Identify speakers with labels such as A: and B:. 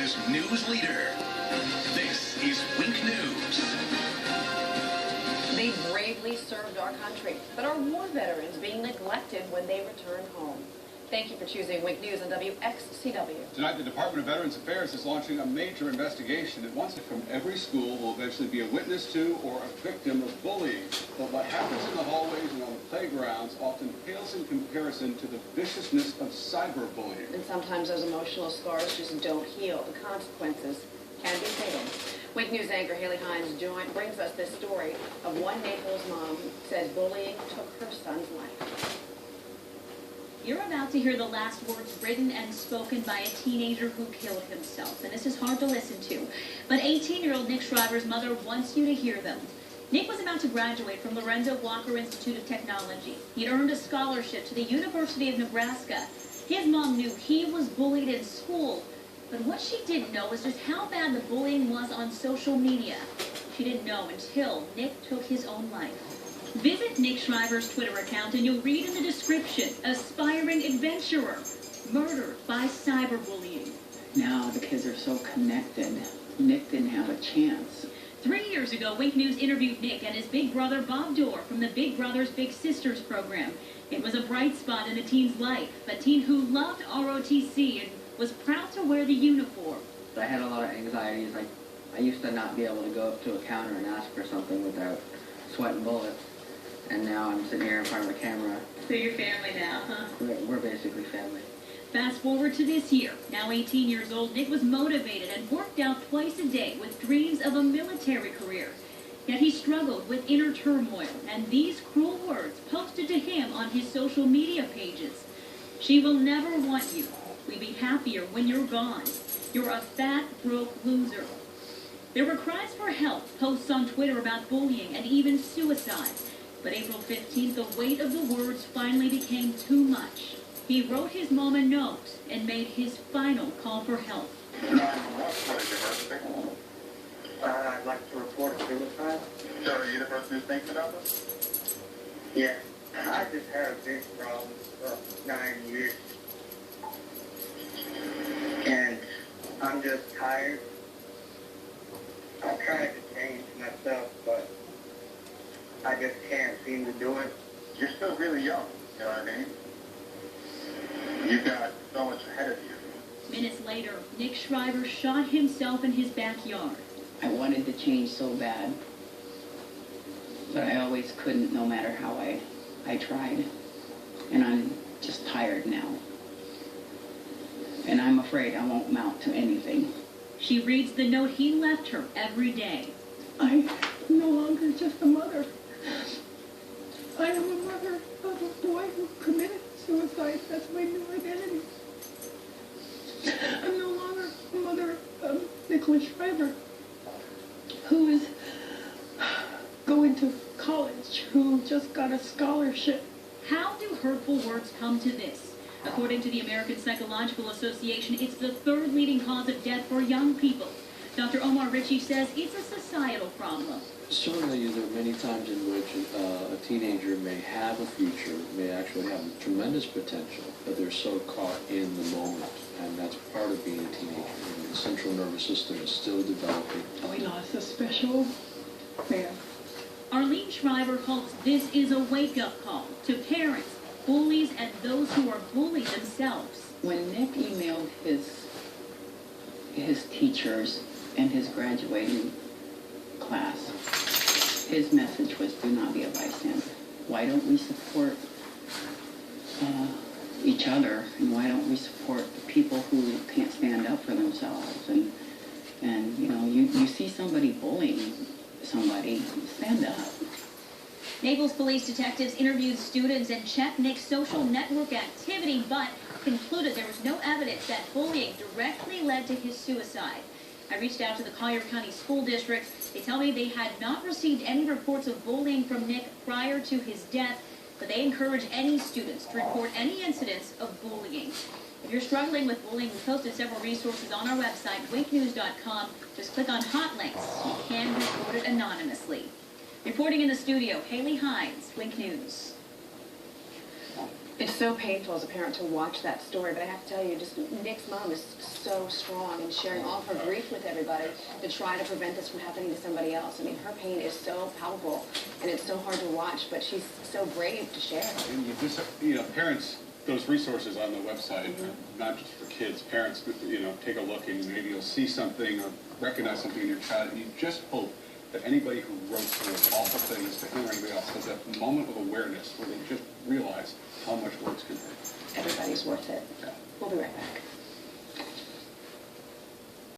A: America's news leader. This is Wink News.
B: They bravely served our country, but are war veterans being neglected when they return home? Thank you for choosing Wink News on WXCW.
C: Tonight, the Department of Veterans Affairs is launching a major investigation. It wants from every school will eventually be a witness to or a victim of bullying. But what happens in the hallways and on the playgrounds often pales in comparison to the viciousness of cyberbullying.
B: And sometimes those emotional scars just don't heal. The consequences can be fatal. Wink News anchor Haley Hines brings us this story of one Naples mom who says bullying took her son's life.
D: You're about to hear the last words written and spoken by a teenager who killed himself, and this is hard to listen to. But 18-year-old Nick Shriver's mother wants you to hear them. Nick was about to graduate from Lorenzo Walker Institute of Technology. He'd earned a scholarship to the University of Nebraska. His mom knew he was bullied in school, but what she didn't know was just how bad the bullying was on social media. She didn't know until Nick took his own life. Visit Nick Shriver's Twitter account and you'll read in the description, aspiring adventurer, murdered by cyberbullying.
E: Now the kids are so connected. Nick didn't have a chance.
D: 3 years ago, Wink News interviewed Nick and his big brother Bob Dorr from the Big Brothers Big Sisters program. It was a bright spot in a teen's life, a teen who loved ROTC and was proud to wear the uniform.
F: I had a lot of anxieties. I used to not be able to go up to a counter and ask for something without sweating bullets. And now I'm sitting here in front of the camera.
D: So you're family now, huh?
F: We're basically family.
D: Fast forward to this year. Now 18 years old, Nick was motivated and worked out twice a day with dreams of a military career. Yet he struggled with inner turmoil and these cruel words posted to him on his social media pages. She will never want you. We'd be happier when you're gone. You're a fat, broke loser. There were cries for help, posts on Twitter about bullying and even suicide. But April 15th, the weight of the words finally became too much. He wrote his mom a note and made his final call for help.
G: I'd like to report a suicide.
H: So are you the person who's thinking about this?
G: Yeah. I just had a big problem for 9 years. And I'm just tired. I'm trying to change myself, but I just can't seem to do it.
H: You're still really young, you know what I mean? You've got so much ahead of you.
D: Minutes later, Nick Shriver shot himself in his backyard.
E: I wanted to change so bad, but I always couldn't, no matter how I tried. And I'm just tired now. And I'm afraid I won't amount to anything.
D: She reads the note he left her every day.
E: I'm no longer just a mother. I am a mother of a boy who committed suicide. That's my new identity. I'm no longer a mother of Nicholas Shriver, who is going to college, who just got a scholarship.
D: How do hurtful words come to this? According to the American Psychological Association, it's the third leading cause of death for young people. Dr. Omar Ritchie says it's a societal problem.
I: Certainly, there are many times in which a teenager may have a future, may actually have tremendous potential, but they're so caught in the moment, and that's part of being a teenager. And the central nervous system is still developing.
E: We lost a special man.
D: Arlene Shriver hopes this is a wake-up call to parents, bullies, and those who are bullied themselves.
E: When Nick emailed his teachers and his graduating class, his message was, do not be a bystander. Why don't we support each other, and why don't we support the people who can't stand up for themselves? And you know, you see somebody bullying somebody, stand up.
D: Naples police detectives interviewed students and checked Nick's social network activity, but concluded there was no evidence that bullying directly led to his suicide. I reached out to the Collier County School District. They tell me they had not received any reports of bullying from Nick prior to his death, but they encourage any students to report any incidents of bullying. If you're struggling with bullying, we posted several resources on our website, winknews.com. Just click on hot links. You can report it anonymously. Reporting in the studio, Haley Hines, Wink News.
B: It's so painful as a parent to watch that story, but I have to tell you, just Nick's mom is so strong in sharing all of her grief with everybody to try to prevent this from happening to somebody else. I mean, her pain is so palpable, and it's so hard to watch, but she's so brave to share.
C: And you just, parents, those resources on the website, not just for kids, parents, take a look and maybe you'll see something or recognize something in your child, and you just hope that anybody who wrote those awful things to him or anybody else has that moment of awareness where they just realize how much words can hurt.
B: Everybody's worth it.
C: Yeah.
B: We'll be right back.